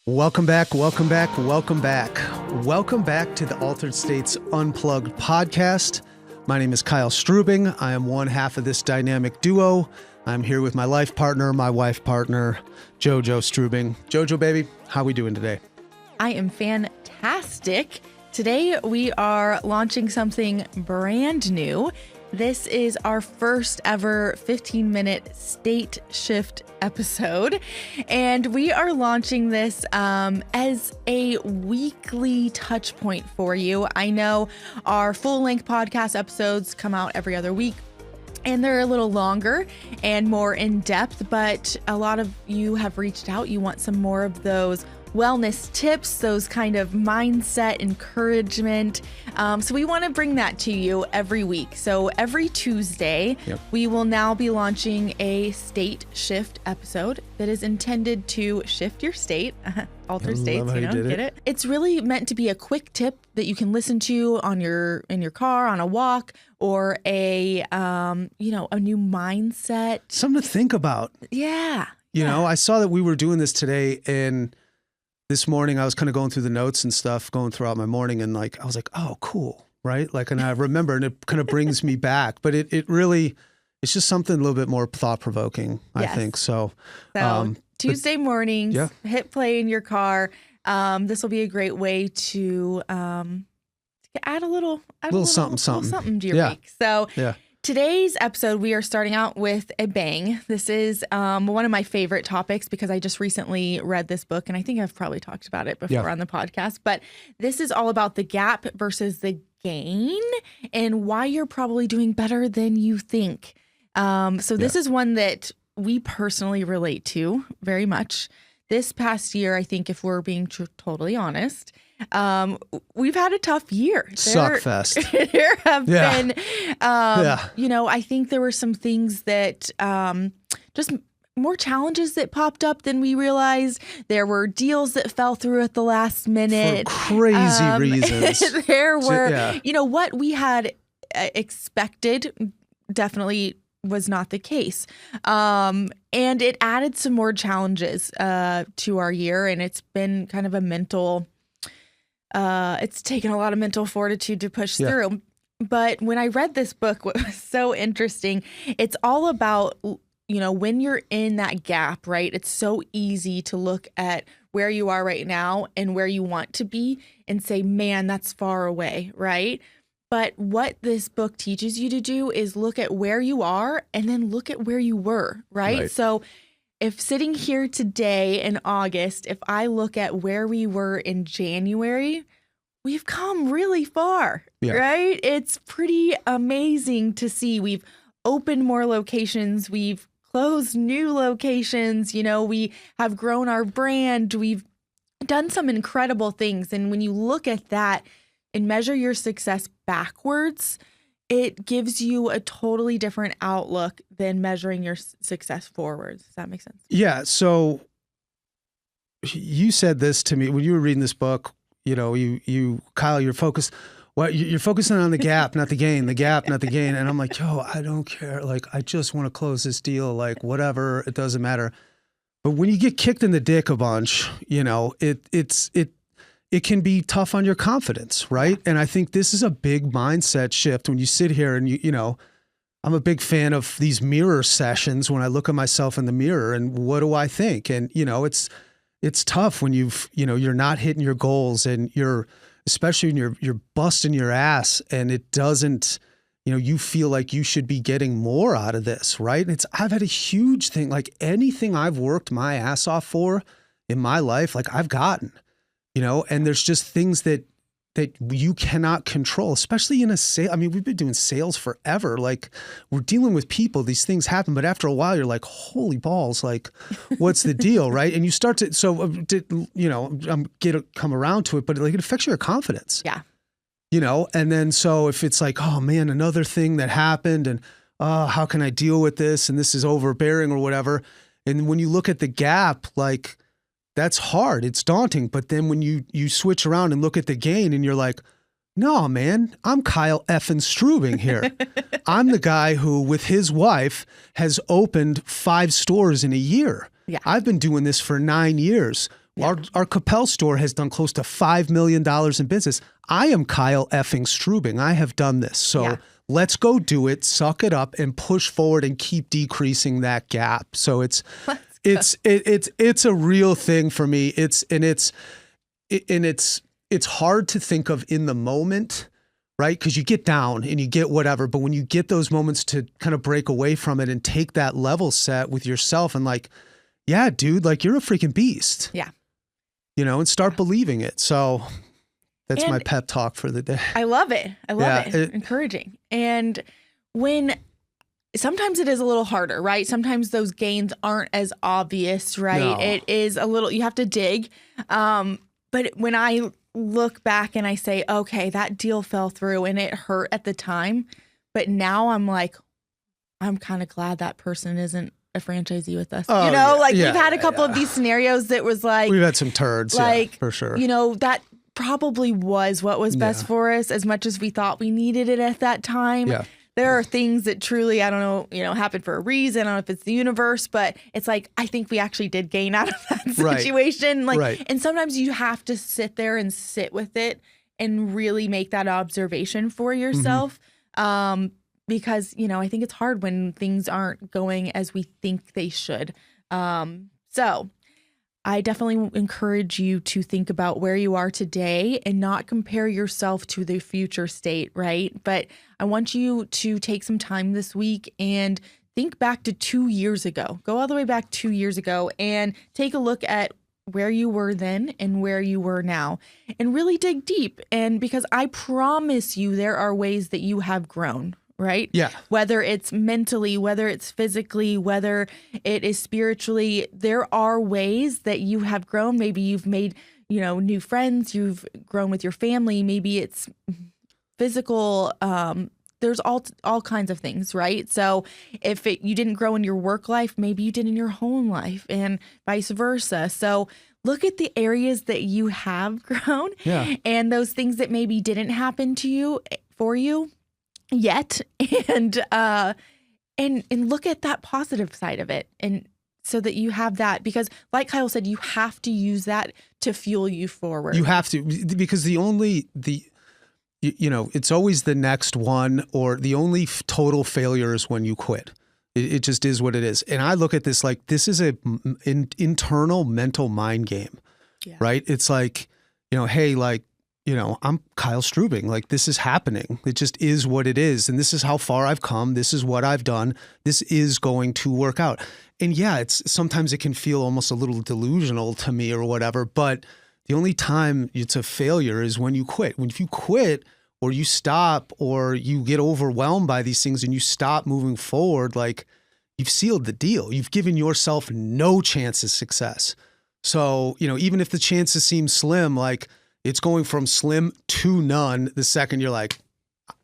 Welcome back, welcome back, welcome back. Welcome back to the Altered States Unplugged podcast. My name is Kyle Strubing. I am one half of this dynamic duo. I'm here with my life partner, my wife partner, Jojo Strubing. Jojo, baby, how we doing today? I am fantastic. Today we are launching something brand new. This is our first ever 15-minute state shift episode, and we are launching this as a weekly touch point for you. I know our full-length podcast episodes come out every other week, and they're a little longer and more in-depth, but a lot of you have reached out. You want some more of those wellness tips, those kind of mindset encouragement. So we want to bring that to you every week. So every Tuesday, we will now be launching a state shift episode that is intended to shift your state. Altered states, get it? It's really meant to be a quick tip that you can listen to in your car, on a walk, or a new mindset. Something to think about. Yeah. You know, I saw that we were doing this today, and this morning I was kind of going through the notes and stuff, going throughout my morning, and I was like, oh, cool, right? And I remember, and it kind of brings me back. But it really, it's just something a little bit more thought-provoking, I think. So Tuesday mornings, hit play in your car. This will be a great way to add a little something to your week. So today's episode, we are starting out with a bang. This is one of my favorite topics because I just recently read this book, and I think I've probably talked about it before on the podcast. But this is all about the gap versus the gain and why you're probably doing better than you think. So this is one that we personally relate to very much. This past year, I think if we're being totally honest, we've had a tough year. Suckfest. There have been, I think there were some things that just more challenges that popped up than we realized. There were deals that fell through at the last minute. For crazy reasons. There were, what we had expected definitely was not the case. And it added some more challenges to our year, and it's been kind of a mental... it's taken a lot of mental fortitude to push through. But when I read this book, what was so interesting, it's all about, when you're in that gap, right? It's so easy to look at where you are right now and where you want to be and say, man, that's far away, right? But what this book teaches you to do is look at where you are and then look at where you were, right? So if sitting here today in August, if I look at where we were in January, we've come really far, right? It's pretty amazing to see. We've opened more locations. We've closed new locations. We have grown our brand. We've done some incredible things. And when you look at that and measure your success backwards, it gives you a totally different outlook than measuring your success forwards. Does that make sense? Yeah. So you said this to me when you were reading this book. Kyle, you're focused. You're focusing on the gap, not the gain. The gap, not the gain. And I'm like, I don't care. I just want to close this deal. Whatever, it doesn't matter. But when you get kicked in the dick a bunch, it can be tough on your confidence, right? And I think this is a big mindset shift when you sit here and I'm a big fan of these mirror sessions when I look at myself in the mirror and what do I think? And it's tough when you're not hitting your goals and especially when you're busting your ass and it doesn't, you feel like you should be getting more out of this, right? I've had a huge thing, anything I've worked my ass off for in my life, I've gotten. And there's just things that you cannot control, especially in a sale. I mean, we've been doing sales forever. We're dealing with people, these things happen, but after a while you're like, holy balls, what's the deal, right? And you start to, come around to it, but it affects your confidence. Yeah. And then so if it's oh man, another thing that happened and how can I deal with this? And this is overbearing or whatever. And when you look at the gap, that's hard. It's daunting. But then when you switch around and look at the gain and you're like, no, man, I'm Kyle effing Strubing here. I'm the guy who, with his wife, has opened 5 stores in a year. Yeah. I've been doing this for 9 years. Our Capel store has done close to $5 million in business. I am Kyle effing Strubing. I have done this. So let's go do it, suck it up, and push forward and keep decreasing that gap. So it's a real thing for me. It's hard to think of in the moment, right? Because you get down and you get whatever, but when you get those moments to kind of break away from it and take that level set with yourself and like, yeah, dude, like you're a freaking beast. Yeah. You know, and start believing it. So that's my pep talk for the day. I love it. I love it. Encouraging. And sometimes it is a little harder, right? Sometimes those gains aren't as obvious, right? No. It is a little, you have to dig. But when I look back and I say, okay, that deal fell through and it hurt at the time, but now I'm like, I'm kind of glad that person isn't a franchisee with us. Oh, we've had a couple of these scenarios that was like, we've had some turds, like, for sure. That probably was what was best for us as much as we thought we needed it at that time. Yeah. There are things that truly, I don't know, happened for a reason. I don't know if it's the universe, but it's like, I think we actually did gain out of that situation. And sometimes you have to sit there and sit with it and really make that observation for yourself. Because, I think it's hard when things aren't going as we think they should. So I definitely encourage you to think about where you are today and not compare yourself to the future state, right? But I want you to take some time this week and think back to 2 years ago. Go all the way back 2 years ago and take a look at where you were then and where you were now and really dig deep. And because I promise you there are ways that you have grown, right? Yeah. Whether it's mentally, whether it's physically, whether it is spiritually, there are ways that you have grown. Maybe you've made, new friends, you've grown with your family. Maybe it's physical. There's all kinds of things, right? So if you didn't grow in your work life, maybe you did in your home life and vice versa. So look at the areas that you have grown and those things that maybe didn't happen for you yet, and look at that positive side of it, and so that you have that, because like Kyle said, you have to use that to fuel you forward. You have to, because it's always the next one, or the only total failure is when you quit. It just is what it is. And I look at this like this is an internal mental mind game, right? It's like, hey, like, I'm Kyle Strubing. Like, this is happening. It just is what it is. And this is how far I've come. This is what I've done. This is going to work out. And sometimes it can feel almost a little delusional to me or whatever, but the only time it's a failure is when you quit. If you quit or you stop or you get overwhelmed by these things and you stop moving forward, like, you've sealed the deal. You've given yourself no chance of success. So, even if the chances seem slim, like, it's going from slim to none the second you're like,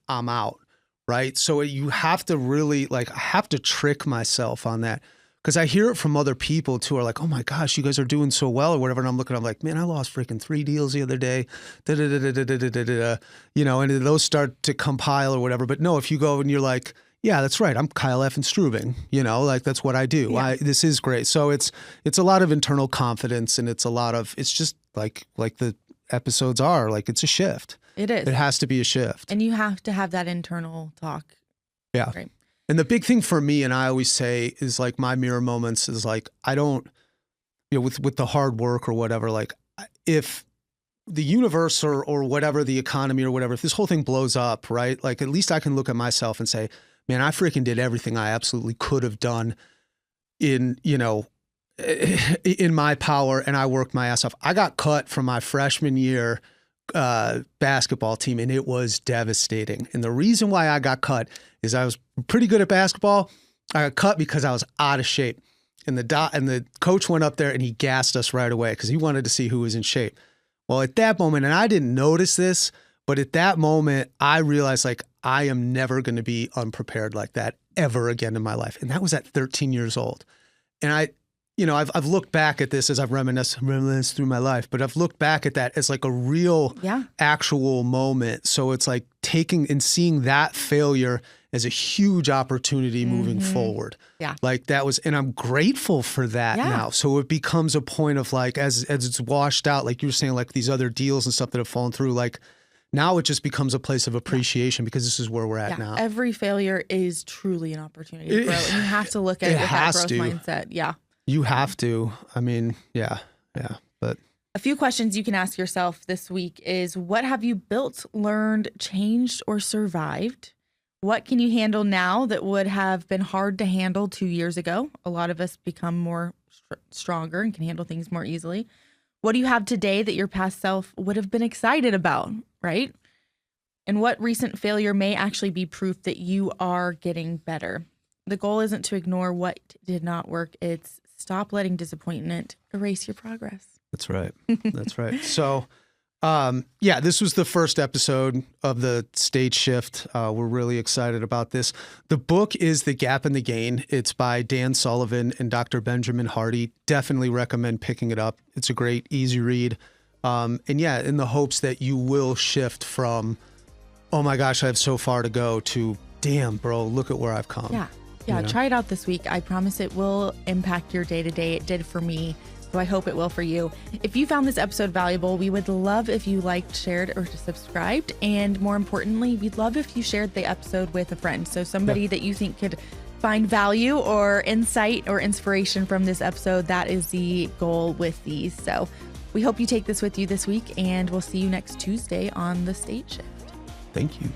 I'm out, right? So you have to really, I have to trick myself on that, because I hear it from other people too, are like, oh my gosh, you guys are doing so well or whatever. And I'm like, man, I lost freaking 3 deals the other day, and those start to compile or whatever. But no, if you go and you're like, yeah, that's right, I'm Kyle F. and Strubing, that's what I do. Yeah. This is great. So it's a lot of internal confidence, and it's just like the episodes are, like, it's a shift. It is. It has to be a shift. And you have to have that internal talk. Yeah. Right. And the big thing for me, and I always say, is like my mirror moments is like, I don't, with the hard work or whatever, like, if the universe or whatever, the economy or whatever, if this whole thing blows up, right? Like, at least I can look at myself and say, man, I freaking did everything I absolutely could have done in my power, and I worked my ass off. I got cut from my freshman year basketball team, and it was devastating. And the reason why I got cut is I was pretty good at basketball. I got cut because I was out of shape. And the coach went up there and he gassed us right away because he wanted to see who was in shape. Well, at that moment, and I didn't notice this, but at that moment, I realized, like, I am never going to be unprepared like that ever again in my life. And that was at 13 years old. And I've looked back at this as I've reminisced through my life, but I've looked back at that as like a real actual moment. So it's like taking and seeing that failure as a huge opportunity moving forward. Yeah. Like that was, and I'm grateful for that now. So it becomes a point of like, as it's washed out, like you were saying, like these other deals and stuff that have fallen through, like now it just becomes a place of appreciation because this is where we're at now. Every failure is truly an opportunity to grow. And you have to look at it with that growth mindset. Yeah. You have to. I mean, yeah. But a few questions you can ask yourself this week is, what have you built, learned, changed, or survived? What can you handle now that would have been hard to handle 2 years ago? A lot of us become more stronger and can handle things more easily. What do you have today that your past self would have been excited about, right? And what recent failure may actually be proof that you are getting better? The goal isn't to ignore what did not work. It's stop letting disappointment erase your progress. That's right. That's right. So, this was the first episode of the State Shift. We're really excited about this. The book is The Gap and the Gain. It's by Dan Sullivan and Dr. Benjamin Hardy. Definitely recommend picking it up. It's a great, easy read. In the hopes that you will shift from, oh my gosh, I have so far to go, to, damn, bro, look at where I've come. Yeah, try it out this week. I promise it will impact your day-to-day. It did for me. So I hope it will for you. If you found this episode valuable, we would love if you liked, shared, or subscribed. And more importantly, we'd love if you shared the episode with a friend. So somebody that you think could find value or insight or inspiration from this episode. That is the goal with these. So we hope you take this with you this week, and we'll see you next Tuesday on The State Shift. Thank you.